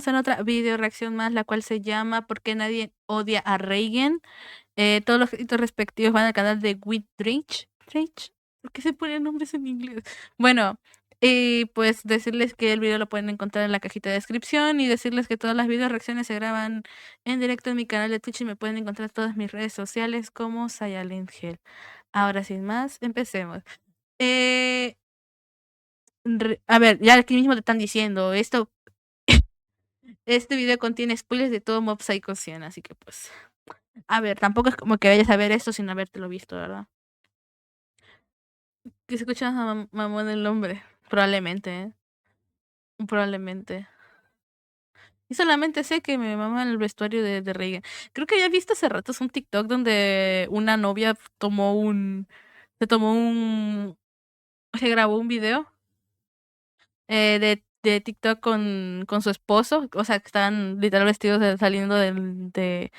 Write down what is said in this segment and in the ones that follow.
En otra video reacción más, la cual se llama ¿Por qué nadie odia a Reagan? Todos los créditos respectivos van al canal de Whitridge. ¿Por qué se ponen nombres en inglés? Bueno, pues decirles que el video lo pueden encontrar en la cajita de descripción y decirles que todas las video reacciones se graban en directo en mi canal de Twitch y me pueden encontrar en todas mis redes sociales como Silent Hell. Ahora sin más, empecemos. A ver, ya aquí mismo te están diciendo esto. Este video contiene spoilers de todo Mob Psycho 100, así que pues... A ver, tampoco es como que vayas a ver esto sin habértelo visto, ¿verdad? Que se escucha mamón el nombre. Probablemente, ¿eh? Probablemente. Y solamente sé que me mama el vestuario de Reagan. Creo que había visto hace rato un TikTok donde una novia tomó un... Se tomó un... Se grabó un video de TikTok con su esposo, o sea, que estaban literal vestidos saliendo de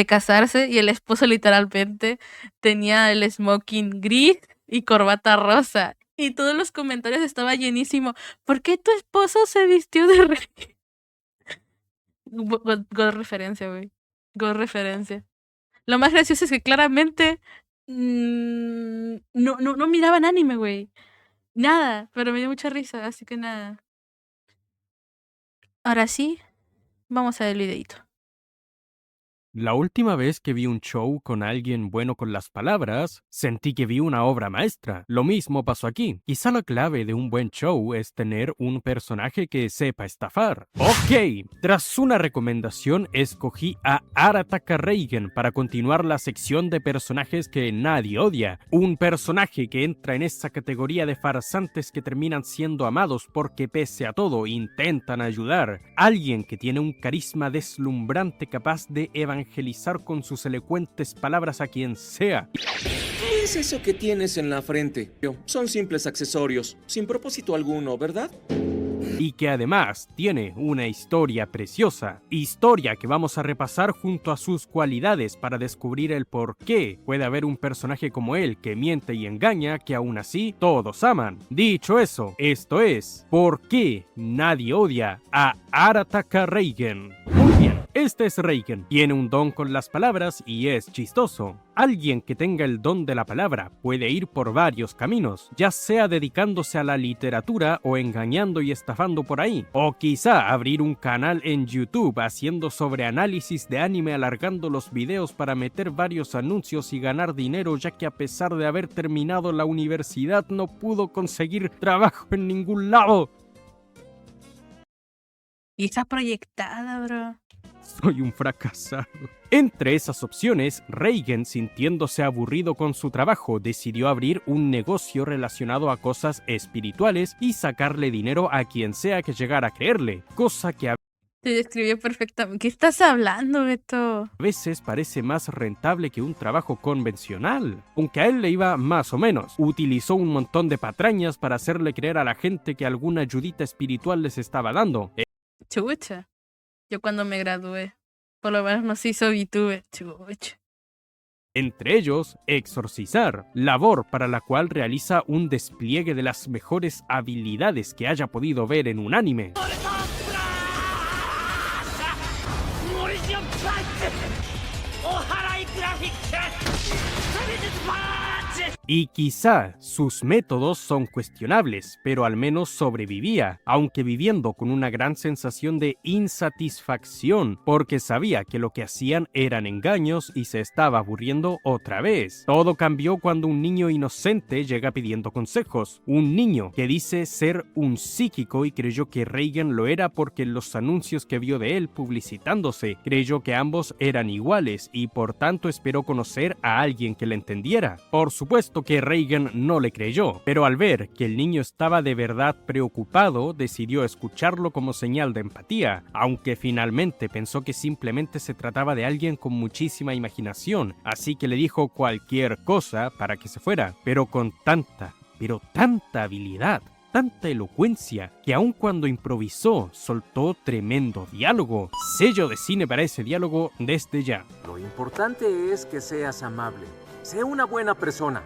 casarse y el esposo literalmente tenía el smoking gris y corbata rosa. Y todos los comentarios estaba llenísimo. ¿Por qué tu esposo se vistió de rey? God referencia, güey. God referencia. Lo más gracioso es que claramente no miraban anime, güey. Nada, pero me dio mucha risa, así que nada. Ahora sí, vamos a ver el videito. La última vez que vi un show con alguien bueno con las palabras, sentí que vi una obra maestra. Lo mismo pasó aquí. Quizá la clave de un buen show es tener un personaje que sepa estafar. Ok, tras una recomendación escogí a Arataka Reigen para continuar la sección de personajes que nadie odia. Un personaje que entra en esa categoría de farsantes que terminan siendo amados porque pese a todo intentan ayudar. Alguien que tiene un carisma deslumbrante capaz de evangelizar con sus elocuentes palabras a quien sea. ¿Qué es eso que tienes en la frente? Son simples accesorios, sin propósito alguno, ¿verdad? Y que además tiene una historia preciosa, historia que vamos a repasar junto a sus cualidades para descubrir el por qué puede haber un personaje como él que miente y engaña que aún así todos aman. Dicho eso, esto es ¿por qué nadie odia a Arataka Reigen? Muy bien, este es Reigen, tiene un don con las palabras y es chistoso. Alguien que tenga el don de la palabra puede ir por varios caminos, ya sea dedicándose a la literatura o engañando y estafando por ahí, o quizá abrir un canal en YouTube haciendo sobreanálisis de anime alargando los videos para meter varios anuncios y ganar dinero, ya que a pesar de haber terminado la universidad no pudo conseguir trabajo en ningún lado. Y está proyectada, bro. Soy un fracasado. Entre esas opciones, Reigen, sintiéndose aburrido con su trabajo, decidió abrir un negocio relacionado a cosas espirituales y sacarle dinero a quien sea que llegara a creerle, cosa que a Te describió perfectamente. ¿Qué estás hablando, Beto? veces parece más rentable que un trabajo convencional. Aunque a él le iba más o menos, utilizó un montón de patrañas para hacerle creer a la gente que alguna ayudita espiritual les estaba dando. Chucha. Yo cuando me gradué, por lo menos nos hizo VTuber. Chucha. Entre ellos, exorcizar, labor para la cual realiza un despliegue de las mejores habilidades que haya podido ver en un anime. Y quizá sus métodos son cuestionables, pero al menos sobrevivía, aunque viviendo con una gran sensación de insatisfacción, porque sabía que lo que hacían eran engaños y se estaba aburriendo otra vez. Todo cambió cuando un niño inocente llega pidiendo consejos. Un niño que dice ser un psíquico y creyó que Reigen lo era porque en los anuncios que vio de él publicitándose, creyó que ambos eran iguales y por tanto esperó conocer a alguien que le entendiera. Por supuesto que Reigen no le creyó, pero al ver que el niño estaba de verdad preocupado, decidió escucharlo como señal de empatía, aunque finalmente pensó que simplemente se trataba de alguien con muchísima imaginación, así que le dijo cualquier cosa para que se fuera, pero con tanta habilidad, tanta elocuencia, que aun cuando improvisó, soltó tremendo diálogo. Sello de cine para ese diálogo desde ya. Lo importante es que seas amable. Sé una buena persona.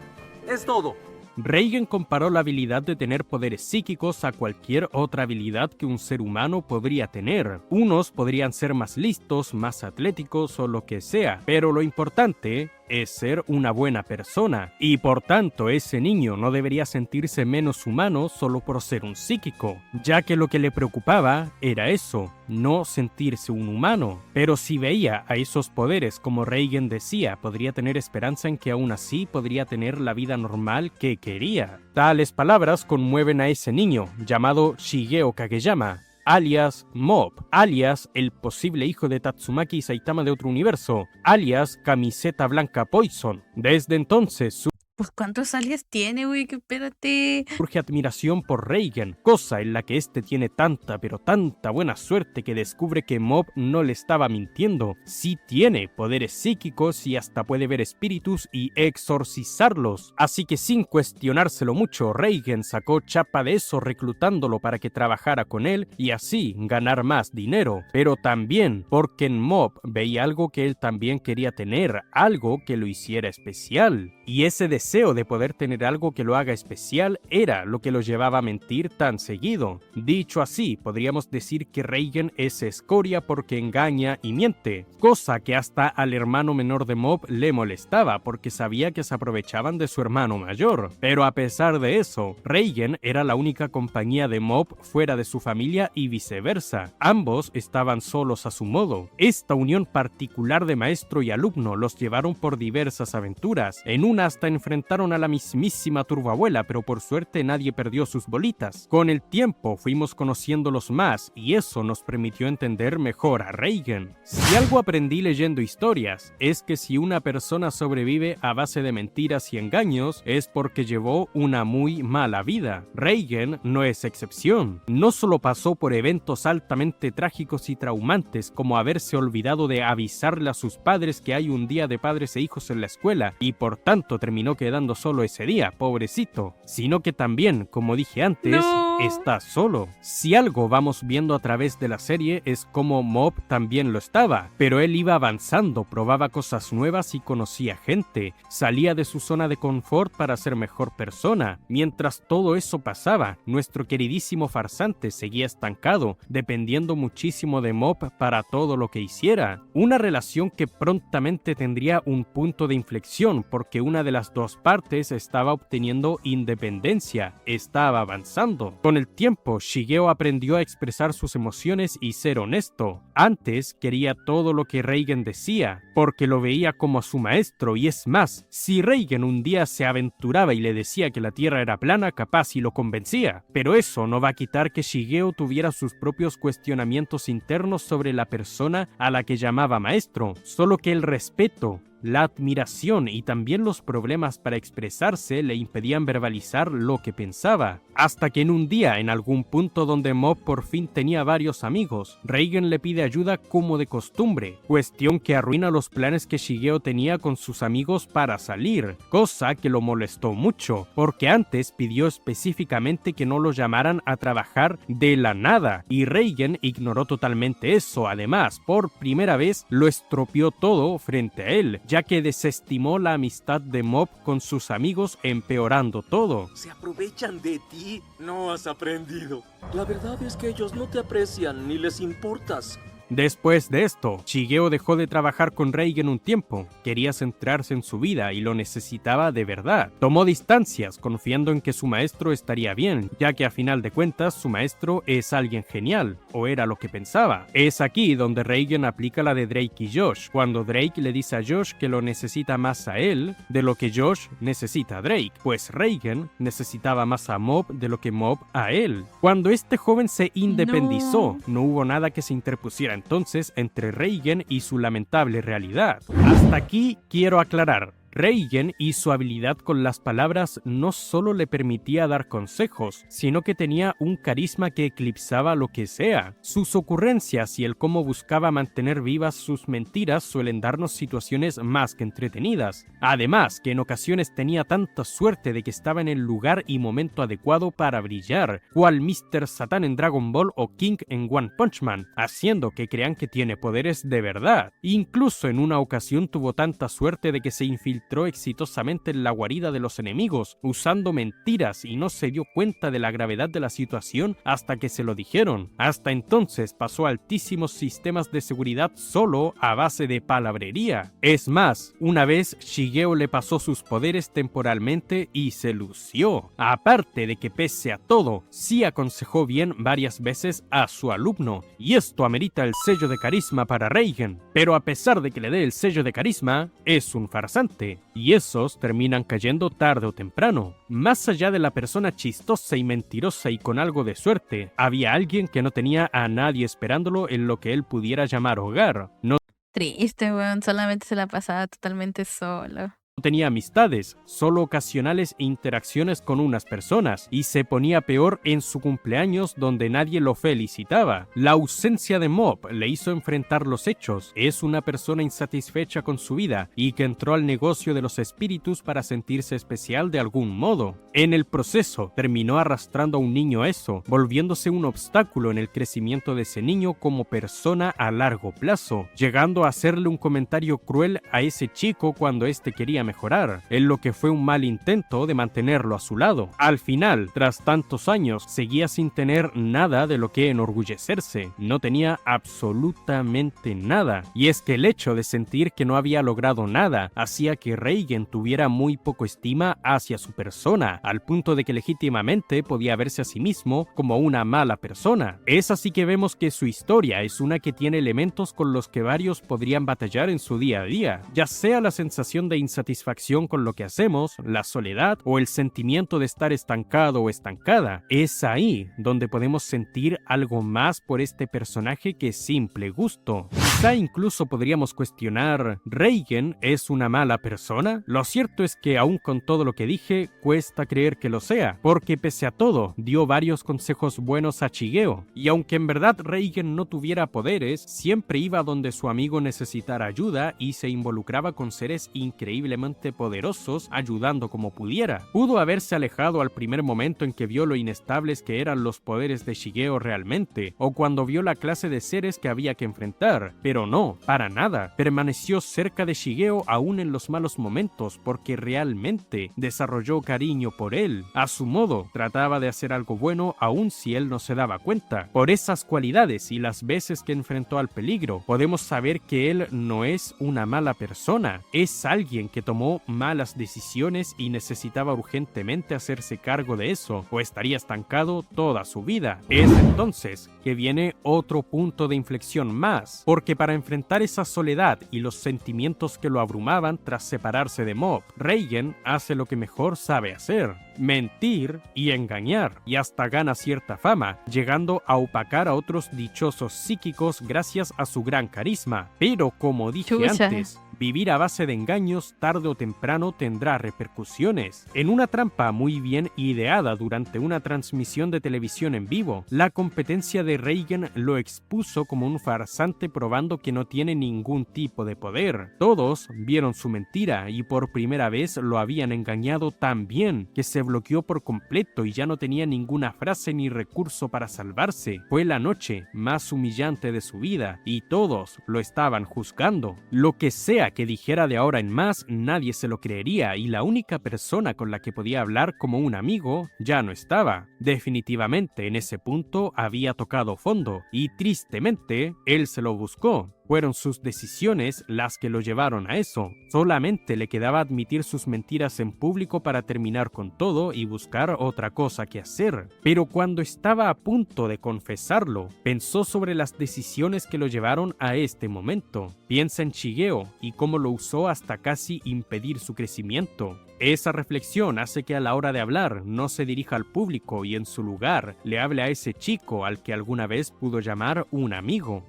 Es todo. Reigen comparó la habilidad de tener poderes psíquicos a cualquier otra habilidad que un ser humano podría tener. Unos podrían ser más listos, más atléticos o lo que sea, pero lo importante es ser una buena persona, y por tanto ese niño no debería sentirse menos humano solo por ser un psíquico, ya que lo que le preocupaba era eso, no sentirse un humano. Pero si veía a esos poderes, como Reigen decía, podría tener esperanza en que aún así podría tener la vida normal que quería. Tales palabras conmueven a ese niño, llamado Shigeo Kageyama, alias Mob, alias el posible hijo de Tatsumaki Saitama de otro universo, alias Camiseta Blanca Poison. Desde entonces Pues ¿cuántos alias tiene, güey? Que espérate. surge admiración por Reigen, cosa en la que este tiene tanta pero tanta buena suerte que descubre que Mob no le estaba mintiendo. Sí tiene poderes psíquicos y hasta puede ver espíritus y exorcizarlos. Así que sin cuestionárselo mucho, Reigen sacó chapa de eso reclutándolo para que trabajara con él y así ganar más dinero. Pero también porque en Mob veía algo que él también quería tener, algo que lo hiciera especial. Y ese deseo de poder tener algo que lo haga especial era lo que lo llevaba a mentir tan seguido. Dicho así, podríamos decir que Reigen es escoria porque engaña y miente, cosa que hasta al hermano menor de Mob le molestaba porque sabía que se aprovechaban de su hermano mayor. Pero a pesar de eso, Reigen era la única compañía de Mob fuera de su familia y viceversa. Ambos estaban solos a su modo. Esta unión particular de maestro y alumno los llevaron por diversas aventuras. En una hasta enfrentaron a la mismísima turboabuela, pero por suerte nadie perdió sus bolitas. Con el tiempo fuimos conociéndolos más y eso nos permitió entender mejor a Reigen. Si algo aprendí leyendo historias, es que si una persona sobrevive a base de mentiras y engaños, es porque llevó una muy mala vida. Reigen no es excepción. No solo pasó por eventos altamente trágicos y traumantes, como haberse olvidado de avisarle a sus padres que hay un día de padres e hijos en la escuela, y por tanto terminó quedando solo ese día, pobrecito, sino que también, como dije antes, está solo. Si algo vamos viendo a través de la serie es como Mob también lo estaba, pero él iba avanzando, probaba cosas nuevas y conocía gente, salía de su zona de confort para ser mejor persona. Mientras todo eso pasaba, nuestro queridísimo farsante seguía estancado, dependiendo muchísimo de Mob para todo lo que hiciera. Una relación que prontamente tendría un punto de inflexión porque una de las dos partes estaba obteniendo independencia, estaba avanzando. Con el tiempo, Shigeo aprendió a expresar sus emociones y ser honesto. Antes quería todo lo que Reigen decía, porque lo veía como su maestro, y es más, si Reigen un día se aventuraba y le decía que la Tierra era plana, capaz y lo convencía. Pero eso no va a quitar que Shigeo tuviera sus propios cuestionamientos internos sobre la persona a la que llamaba maestro, solo que el respeto, la admiración y también los problemas para expresarse le impedían verbalizar lo que pensaba. Hasta que en un día, en algún punto donde Mob por fin tenía varios amigos, Reigen le pide ayuda como de costumbre, cuestión que arruina los planes que Shigeo tenía con sus amigos para salir, cosa que lo molestó mucho, porque antes pidió específicamente que no lo llamaran a trabajar de la nada, y Reigen ignoró totalmente eso. Además, por primera vez lo estropeó todo frente a él, ya que desestimó la amistad de Mob con sus amigos, empeorando todo. Se aprovechan de ti. No has aprendido. La verdad es que ellos no te aprecian ni les importas. Después de esto, Shigeo dejó de trabajar con Reigen un tiempo, quería centrarse en su vida y lo necesitaba de verdad. Tomó distancias, confiando en que su maestro estaría bien, ya que a final de cuentas su maestro es alguien genial, o era lo que pensaba. Es aquí donde Reigen aplica la de Drake y Josh, cuando Drake le dice a Josh que lo necesita más a él de lo que Josh necesita a Drake, pues Reigen necesitaba más a Mob de lo que Mob a él. Cuando este joven se independizó, no hubo nada que se interpusiera entonces entre Reigen y su lamentable realidad. Hasta aquí quiero aclarar. Reigen y su habilidad con las palabras no solo le permitía dar consejos, sino que tenía un carisma que eclipsaba lo que sea. Sus ocurrencias y el cómo buscaba mantener vivas sus mentiras suelen darnos situaciones más que entretenidas. Además, que en ocasiones tenía tanta suerte de que estaba en el lugar y momento adecuado para brillar, cual Mr. Satan en Dragon Ball o King en One Punch Man, haciendo que crean que tiene poderes de verdad. Incluso en una ocasión tuvo tanta suerte de que se infiltró infiltró exitosamente en la guarida de los enemigos, usando mentiras, y no se dio cuenta de la gravedad de la situación hasta que se lo dijeron. Hasta entonces pasó altísimos sistemas de seguridad solo a base de palabrería. Es más, una vez Shigeo le pasó sus poderes temporalmente y se lució. Aparte de que pese a todo, sí aconsejó bien varias veces a su alumno, y esto amerita el sello de carisma para Reigen. Pero a pesar de que le dé el sello de carisma, es un farsante, y esos terminan cayendo tarde o temprano. Más allá de la persona chistosa y mentirosa y con algo de suerte, había alguien que no tenía a nadie esperándolo en lo que él pudiera llamar hogar. No Triste, weón. Solamente se la pasaba totalmente solo. tenía amistades, solo ocasionales interacciones con unas personas, y se ponía peor en su cumpleaños donde nadie lo felicitaba. La ausencia de Mob le hizo enfrentar los hechos. Es una persona insatisfecha con su vida y que entró al negocio de los espíritus para sentirse especial de algún modo. En el proceso, terminó arrastrando a un niño a eso, volviéndose un obstáculo en el crecimiento de ese niño como persona a largo plazo, llegando a hacerle un comentario cruel a ese chico cuando éste quería mejorar, en lo que fue un mal intento de mantenerlo a su lado. Al final, tras tantos años, seguía sin tener nada de lo que enorgullecerse, no tenía absolutamente nada, y es que el hecho de sentir que no había logrado nada hacía que Reigen tuviera muy poco estima hacia su persona, al punto de que legítimamente podía verse a sí mismo como una mala persona. Es así que vemos que su historia es una que tiene elementos con los que varios podrían batallar en su día a día, ya sea la sensación de insatisfacción con lo que hacemos, la soledad o el sentimiento de estar estancado o estancada. Es ahí donde podemos sentir algo más por este personaje que simple gusto. Quizá incluso podríamos cuestionar, ¿Reigen es una mala persona? Lo cierto es que aún con todo lo que dije, cuesta creer que lo sea, porque pese a todo, dio varios consejos buenos a Shigeo, y aunque en verdad Reigen no tuviera poderes, siempre iba donde su amigo necesitara ayuda y se involucraba con seres increíblemente poderosos, ayudando como pudiera. Pudo haberse alejado al primer momento en que vio lo inestables que eran los poderes de Shigeo realmente, o cuando vio la clase de seres que había que enfrentar, pero no, para nada. Permaneció cerca de Shigeo aún en los malos momentos, porque realmente desarrolló cariño por él. A su modo, trataba de hacer algo bueno aun si él no se daba cuenta. Por esas cualidades y las veces que enfrentó al peligro, podemos saber que él no es una mala persona, es alguien que tomó malas decisiones y necesitaba urgentemente hacerse cargo de eso, o estaría estancado toda su vida. Es entonces que viene otro punto de inflexión más, porque para enfrentar esa soledad y los sentimientos que lo abrumaban tras separarse de Mob, Reigen hace lo que mejor sabe hacer: mentir y engañar, y hasta gana cierta fama, llegando a opacar a otros dichosos psíquicos gracias a su gran carisma. Pero como dije antes, vivir a base de engaños tarde o temprano tendrá repercusiones. En una trampa muy bien ideada durante una transmisión de televisión en vivo, la competencia de Reigen lo expuso como un farsante, probando que no tiene ningún tipo de poder. Todos vieron su mentira y por primera vez lo habían engañado tan bien que se bloqueó por completo y ya no tenía ninguna frase ni recurso para salvarse. Fue la noche más humillante de su vida y todos lo estaban juzgando. Lo que sea que dijera de ahora en más, nadie se lo creería, y la única persona con la que podía hablar como un amigo ya no estaba. Definitivamente en ese punto había tocado fondo, y tristemente él se lo buscó. Fueron sus decisiones las que lo llevaron a eso. Solamente le quedaba admitir sus mentiras en público para terminar con todo y buscar otra cosa que hacer. Pero cuando estaba a punto de confesarlo, pensó sobre las decisiones que lo llevaron a este momento. Piensa en Shigeo y cómo lo usó hasta casi impedir su crecimiento. Esa reflexión hace que a la hora de hablar no se dirija al público y en su lugar le hable a ese chico al que alguna vez pudo llamar un amigo.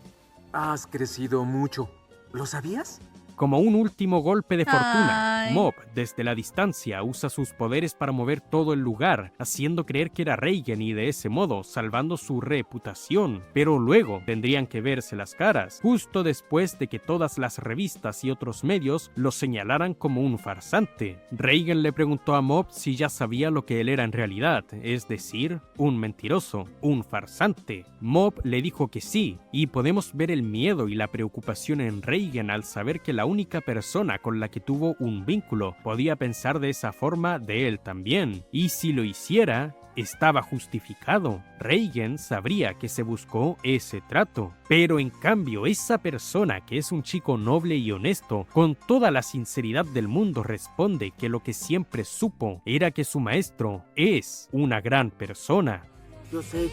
Has crecido mucho. ¿Lo sabías? Como un último golpe de fortuna, Ay. Mob, desde la distancia, usa sus poderes para mover todo el lugar, haciendo creer que era Reigen y de ese modo salvando su reputación. Pero luego tendrían que verse las caras, justo después de que todas las revistas y otros medios lo señalaran como un farsante. Reigen le preguntó a Mob si ya sabía lo que él era en realidad, es decir, un mentiroso, un farsante. Mob le dijo que sí, y podemos ver el miedo y la preocupación en Reigen al saber que la única persona con la que tuvo un vínculo podía pensar de esa forma de él también. Y si lo hiciera, estaba justificado. Reigen sabría que se buscó ese trato. Pero en cambio, esa persona que es un chico noble y honesto, con toda la sinceridad del mundo responde que lo que siempre supo era que su maestro es una gran persona. Yo sé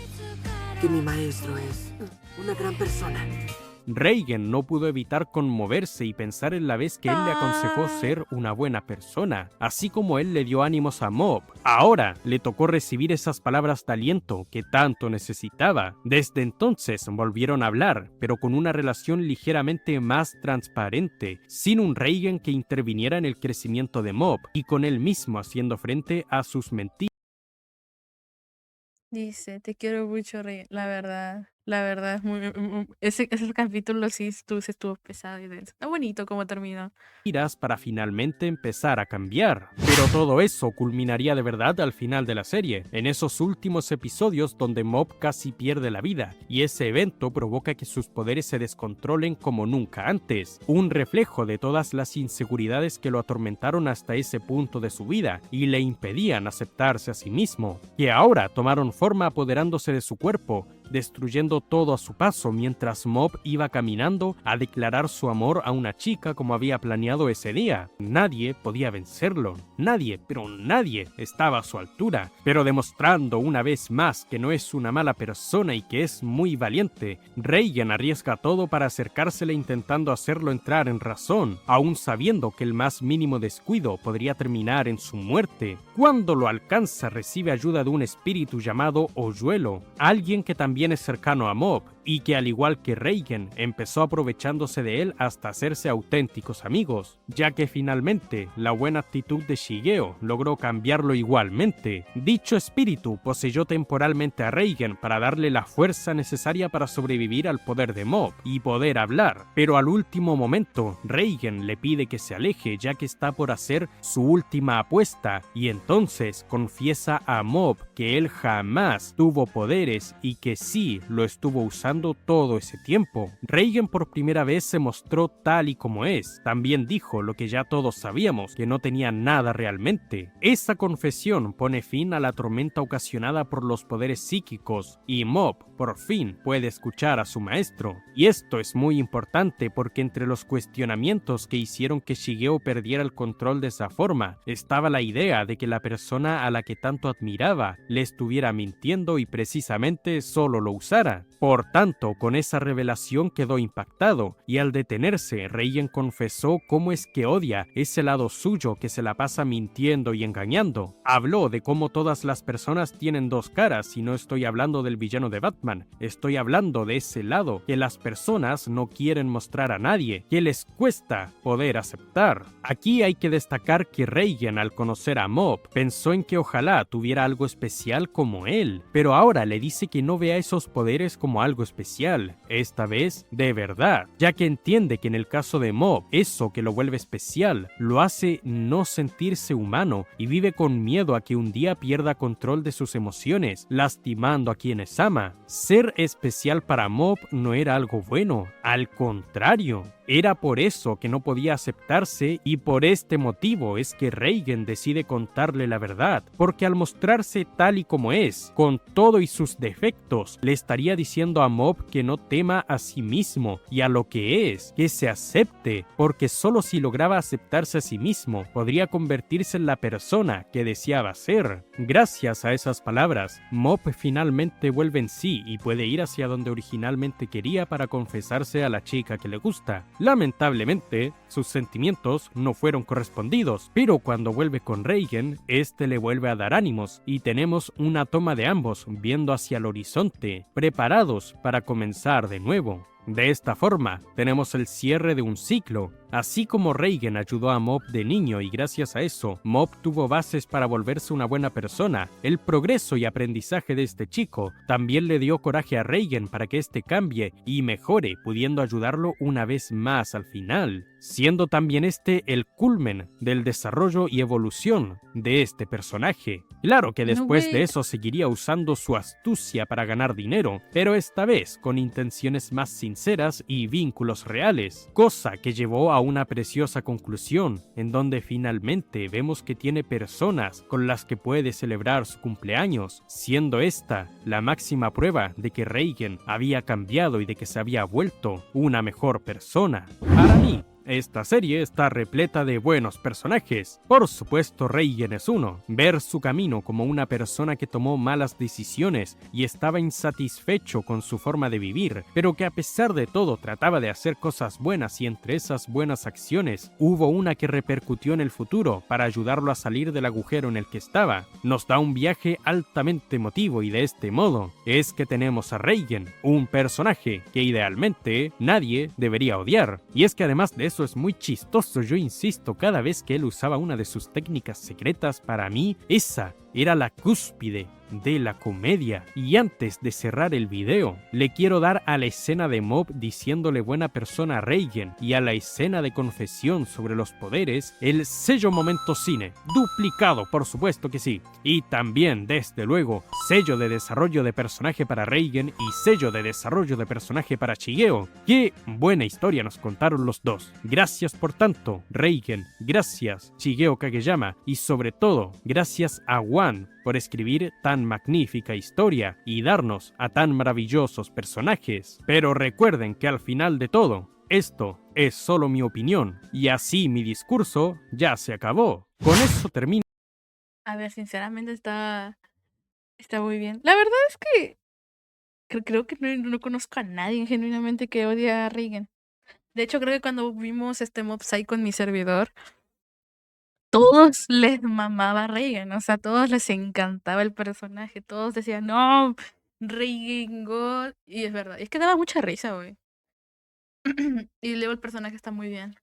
que mi maestro es una gran persona. Reigen no pudo evitar conmoverse y pensar en la vez que él le aconsejó ser una buena persona, así como él le dio ánimos a Mob. Ahora le tocó recibir esas palabras de aliento que tanto necesitaba. Desde entonces volvieron a hablar, pero con una relación ligeramente más transparente, sin un Reigen que interviniera en el crecimiento de Mob y con él mismo haciendo frente a sus mentiras. Dice, te quiero mucho, Rey. La verdad es ese capítulo sí estuvo pesado y denso. Está bonito cómo terminó. Para finalmente empezar a cambiar. Pero todo eso culminaría de verdad al final de la serie, en esos últimos episodios donde Mob casi pierde la vida, y ese evento provoca que sus poderes se descontrolen como nunca antes, un reflejo de todas las inseguridades que lo atormentaron hasta ese punto de su vida y le impedían aceptarse a sí mismo, que ahora tomaron forma apoderándose de su cuerpo, destruyendo todo a su paso mientras Mob iba caminando a declarar su amor a una chica como había planeado ese día. Nadie podía vencerlo, nadie, pero nadie estaba a su altura, pero demostrando una vez más que no es una mala persona y que es muy valiente, Reigen arriesga todo para acercársele intentando hacerlo entrar en razón, aún sabiendo que el más mínimo descuido podría terminar en su muerte. Cuando lo alcanza recibe ayuda de un espíritu llamado Hoyuelo, alguien que también es cercano a Mob y que al igual que Reigen empezó aprovechándose de él hasta hacerse auténticos amigos, ya que finalmente la buena actitud de Shigeo logró cambiarlo igualmente. Dicho espíritu poseyó temporalmente a Reigen para darle la fuerza necesaria para sobrevivir al poder de Mob y poder hablar, pero al último momento Reigen le pide que se aleje ya que está por hacer su última apuesta y entonces confiesa a Mob que él jamás tuvo poderes y que sí lo estuvo usando todo ese tiempo. Reigen por primera vez se mostró tal y como es. También dijo lo que ya todos sabíamos, que no tenía nada realmente. Esa confesión pone fin a la tormenta ocasionada por los poderes psíquicos y Mob por fin puede escuchar a su maestro. Y esto es muy importante porque entre los cuestionamientos que hicieron que Shigeo perdiera el control de esa forma, estaba la idea de que la persona a la que tanto admiraba le estuviera mintiendo y precisamente solo lo usara. Por tanto, con esa revelación quedó impactado, y al detenerse, Reigen confesó cómo es que odia ese lado suyo que se la pasa mintiendo y engañando. Habló de cómo todas las personas tienen dos caras, y no estoy hablando del villano de Batman, estoy hablando de ese lado que las personas no quieren mostrar a nadie, que les cuesta poder aceptar. Aquí hay que destacar que Reigen, al conocer a Mob, pensó en que ojalá tuviera algo especial como él, pero ahora le dice que no vea esos poderes como algo especial, esta vez de verdad, ya que entiende que en el caso de Mob, eso que lo vuelve especial, lo hace no sentirse humano y vive con miedo a que un día pierda control de sus emociones, lastimando a quienes ama. Ser especial para Mob no era algo bueno, al contrario. Era por eso que no podía aceptarse y por este motivo es que Reigen decide contarle la verdad, porque al mostrarse tal y como es, con todo y sus defectos, le estaría diciendo a Mob que no tema a sí mismo y a lo que es, que se acepte, porque solo si lograba aceptarse a sí mismo, podría convertirse en la persona que deseaba ser. Gracias a esas palabras, Mob finalmente vuelve en sí y puede ir hacia donde originalmente quería para confesarse a la chica que le gusta. Lamentablemente, sus sentimientos no fueron correspondidos, pero cuando vuelve con Reigen, este le vuelve a dar ánimos y tenemos una toma de ambos viendo hacia el horizonte, preparados para comenzar de nuevo. De esta forma, tenemos el cierre de un ciclo. Así como Reigen ayudó a Mob de niño y gracias a eso, Mob tuvo bases para volverse una buena persona, el progreso y aprendizaje de este chico también le dio coraje a Reigen para que este cambie y mejore, pudiendo ayudarlo una vez más al final, siendo también este el culmen del desarrollo y evolución de este personaje. Claro que después de eso seguiría usando su astucia para ganar dinero, pero esta vez con intenciones más sinceras y vínculos reales, cosa que llevó a una preciosa conclusión, en donde finalmente vemos que tiene personas con las que puede celebrar su cumpleaños, siendo esta la máxima prueba de que Reigen había cambiado y de que se había vuelto una mejor persona. Para mí, esta serie está repleta de buenos personajes. Por supuesto, Reigen es uno. Ver su camino como una persona que tomó malas decisiones y estaba insatisfecho con su forma de vivir, pero que a pesar de todo trataba de hacer cosas buenas, y entre esas buenas acciones hubo una que repercutió en el futuro para ayudarlo a salir del agujero en el que estaba. Nos da un viaje altamente emotivo, y de este modo es que tenemos a Reigen, un personaje que idealmente nadie debería odiar. Y es que además de eso es muy chistoso, yo insisto, cada vez que él usaba una de sus técnicas secretas, para mí esa era la cúspide de la comedia. Y antes de cerrar el video, le quiero dar a la escena de Mob diciéndole buena persona a Reigen y a la escena de confesión sobre los poderes el sello Momento Cine, duplicado, por supuesto que sí. Y también, desde luego, sello de desarrollo de personaje para Reigen y sello de desarrollo de personaje para Shigeo. ¡Qué buena historia nos contaron los dos! Gracias por tanto, Reigen, gracias Shigeo Kageyama, y sobre todo, gracias a One por escribir tan magnífica historia y darnos a tan maravillosos personajes. Pero recuerden que al final de todo, esto es solo mi opinión, y así mi discurso ya se acabó. Con eso termino. A ver, sinceramente está muy bien. La verdad es que creo que no conozco a nadie genuinamente que odie a Reigen. De hecho, creo que cuando vimos Mob Psycho en mi servidor, todos les mamaba Reigen, o sea, a todos les encantaba el personaje, todos decían, no, Reigen God, y es verdad, es que daba mucha risa, güey. Y luego el personaje está muy bien.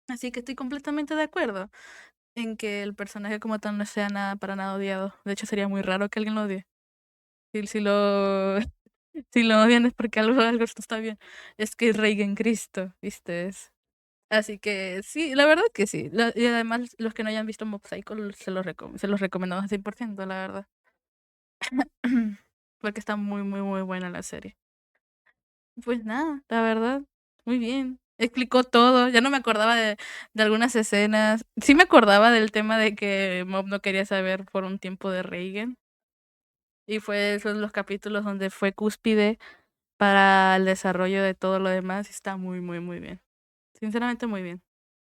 Así que estoy completamente de acuerdo en que el personaje como tal no sea nada para nada odiado. De hecho, sería muy raro que alguien lo odie. Si lo, si lo odian es porque algo no está bien. Es que es Reigen Cristo, ¿viste? Así que sí, la verdad que sí. Y además, los que no hayan visto Mob Psycho se los recomendamos al 100%, la verdad. Porque está muy, muy, muy buena la serie. Pues nada, la verdad, muy bien. Explicó todo. Ya no me acordaba de algunas escenas. Sí me acordaba del tema de que Mob no quería saber por un tiempo de Reigen. Y fue esos los capítulos donde fue cúspide para el desarrollo de todo lo demás. Y está muy, muy, muy bien. Sinceramente, muy bien.